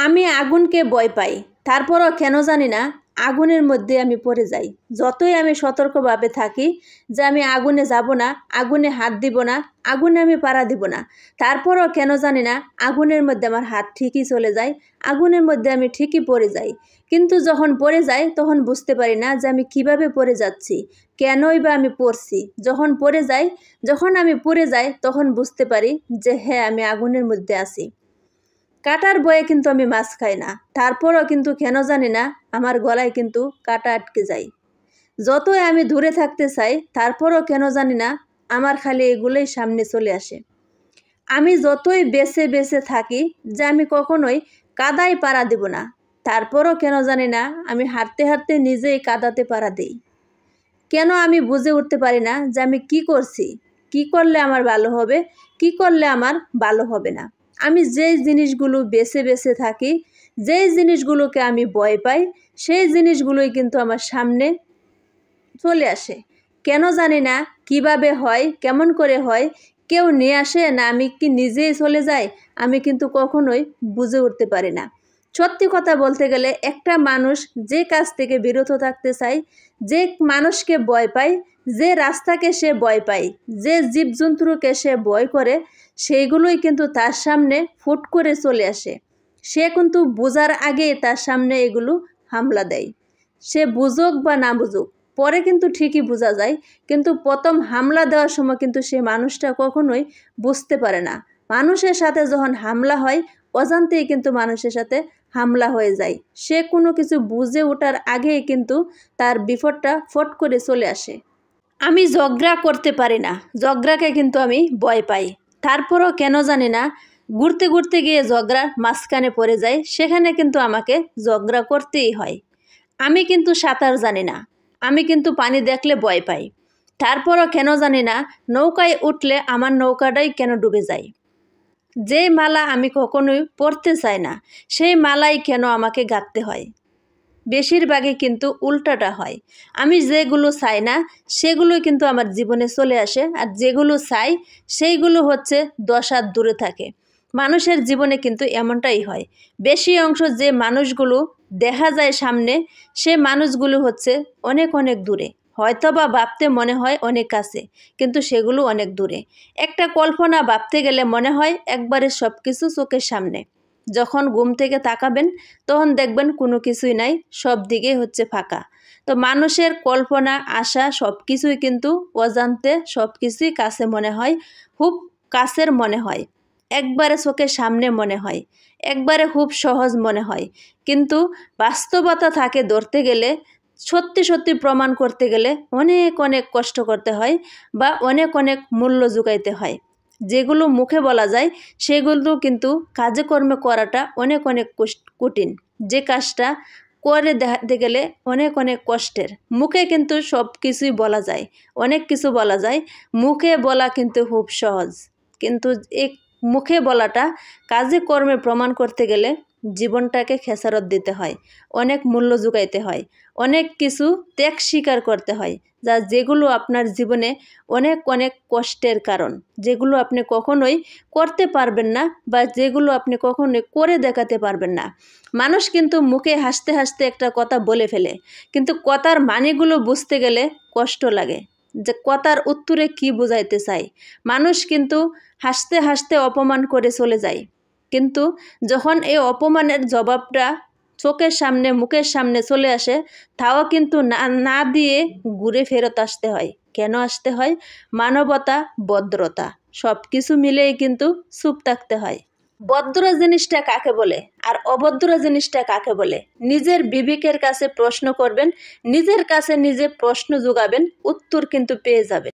আমি আগুনকে ভয় পাই, তারপরও কেন জানি না আগুনের মধ্যে আমি পড়ে যাই। যতই আমি সতর্কভাবে থাকি যে আমি আগুনে যাব না, আগুনে হাত দিব না, আগুনে আমি পাড়া দিব না, তারপরও কেন জানি না আগুনের মধ্যে আমার হাত ঠিকই চলে যায়, আগুনের মধ্যে আমি ঠিকই পড়ে যাই। কিন্তু যখন পড়ে যাই তখন বুঝতে পারি না যে আমি কিভাবে পড়ে যাচ্ছি, কেনই বা আমি পড়ছি। যখন আমি পড়ে যাই তখন বুঝতে পারি যে হ্যাঁ, আমি আগুনের মধ্যে আছি। কাটার ভয়ে কিন্তু আমি মাছ খাই না, তারপরও কিন্তু কেন জানি না আমার গলায় কিন্তু কাটা আটকে যায়। যতই আমি দূরে থাকতে চাই তারপরও কেন জানি না আমার খালি এগুলোই সামনে চলে আসে। আমি যতই বেছে বেছে থাকি যে আমি কখনোই কাদায় পাড়া দেব না, তারপরও কেন জানি না আমি হাঁটতে হাঁটতে নিজেই কাদাতে পাড়া দিই। কেন আমি বুঝে উঠতে পারি না যে আমি কি করছি, কি করলে আমার ভালো হবে, কি করলে আমার ভালো হবে না। আমি যেই জিনিসগুলো বেছে বেছে থাকি, যেই জিনিসগুলোকে আমি ভয় পাই, সেই জিনিসগুলোই কিন্তু আমার সামনে চলে আসে। কেন জানি না কিভাবে হয়, কেমন করে হয়, কেউ নিয়ে আসে না আমি কি নিজেই চলে যাই, আমি কিন্তু কখনোই বুঝে উঠতে পারি না। সত্যি কথা বলতে গেলে একটা মানুষ যে কাজ থেকে বিরত থাকতে চায়, যে মানুষকে ভয় পায়, যে রাস্তাকে সে ভয় পায়, যে জীবজন্তুকে সে ভয় করে, সেইগুলোই কিন্তু তার সামনে ফুট করে চলে আসে। সে কিন্তু বোঝার আগেই তার সামনে এগুলো হামলা দেয়। সে বুঝুক বা না বুঝুক, পরে কিন্তু ঠিকই বোঝা যায়, কিন্তু প্রথম হামলা দেওয়ার সময় কিন্তু সে মানুষটা কখনোই বুঝতে পারে না। মানুষের সাথে যখন হামলা হয়, অজান্তেই কিন্তু মানুষের সাথে হামলা হয়ে যায়। সে কোনো কিছু বুঝে ওঠার আগেই কিন্তু তার বিপদটা ফট করে চলে আসে। আমি ঝগড়া করতে পারি না, ঝগড়াকে কিন্তু আমি ভয় পাই। তারপরও কেন জানি না ঘুরতে ঘুরতে গিয়ে ঝগড়ার মাঝখানে পড়ে যায়, সেখানে কিন্তু আমাকে ঝগড়া করতেই হয়। আমি কিন্তু সাঁতার জানি না, আমি কিন্তু পানি দেখলে ভয় পাই। তারপরও কেন জানি না নৌকায় উঠলে আমার নৌকাটাই কেন ডুবে যায়। যে মালা আমি কখনোই পরতে চাই না, সেই মালাই কেন আমাকে গাঁথতে হয়। বেশিরভাগই কিন্তু উল্টাটা হয়। আমি যেগুলো চাই না সেগুলোই কিন্তু আমার জীবনে চলে আসে, আর যেগুলো চাই সেইগুলো হচ্ছে 10 হাত দূরে থাকে। মানুষের জীবনে কিন্তু এমনটাই হয়। বেশি অংশ যে মানুষগুলো দেখা যায় সামনে, সে মানুষগুলো হচ্ছে অনেক অনেক দূরে। হয়তো বা ভাবতে মনে হয় অনেক কাছে, কিন্তু সেগুলো অনেক দূরে। একটা কল্পনা ভাবতে গেলে মনে হয় একবারে সব কিছু চোখের সামনে। যখন ঘুম থেকে তাকাবেন তখন দেখবেন কোনো কিছুই নাই, সব দিকে হচ্ছে ফাঁকা। তো মানুষের কল্পনা আশা সব কিছুই কিন্তু অজান্তে সব কিছুই কাছে মনে হয়, খুব কাছের মনে হয়, একবারে চোখের সামনে মনে হয়, একবারে খুব সহজ মনে হয়। কিন্তু বাস্তবতা থাকে ধরতে গেলে, সত্যি সত্যি প্রমাণ করতে গেলে অনেক অনেক কষ্ট করতে হয় বা অনেক অনেক মূল্য জুগাইতে হয়। যেগুলো মুখে বলা যায় সেগুলো কিন্তু কাজে কর্মে করাটা অনেক অনেক কঠিন। যে কাজটা করে দেখাতে গেলে অনেক অনেক কষ্টের। মুখে কিন্তু সব কিছুই বলা যায়, অনেক কিছু বলা যায়, মুখে বলা কিন্তু খুব সহজ। কিন্তু এই মুখে বলাটা কাজে কর্মে প্রমাণ করতে গেলে জীবনটাকে খেসারত দিতে হয়, অনেক মূল্য জুগাইতে হয়, অনেক কিছু ত্যাগ স্বীকার করতে হয়, যেগুলো আপনার জীবনে অনেক অনেক কষ্টের কারণ, যেগুলো আপনি কখনোই করতে পারবেন না বা যেগুলো আপনি কখনোই করে দেখাতে পারবেন না। মানুষ কিন্তু মুখে হাসতে হাসতে একটা কথা বলে ফেলে, কিন্তু কথার মানেগুলো বুঝতে গেলে কষ্ট লাগে, যে কথার উত্তরে কি বোঝাইতে চাই। মানুষ কিন্তু হাসতে হাসতে অপমান করে চলে যায়, কিন্তু যখন এই অপমানের জবাবটা চোখের সামনে মুখের সামনে চলে আসে, তাও কিন্তু না দিয়ে ঘুরে ফেরত আসতে হয়। কেন আসতে হয়? মানবতা, ভদ্রতা সব কিছু মিলেই কিন্তু চুপ থাকতে হয়। ভদ্র জিনিসটা কাকে বলে আর অভদ্র জিনিসটা কাকে বলে, নিজের বিবেকের কাছে প্রশ্ন করবেন, নিজের কাছে নিজে প্রশ্ন জোগাবেন, উত্তর কিন্তু পেয়ে যাবেন।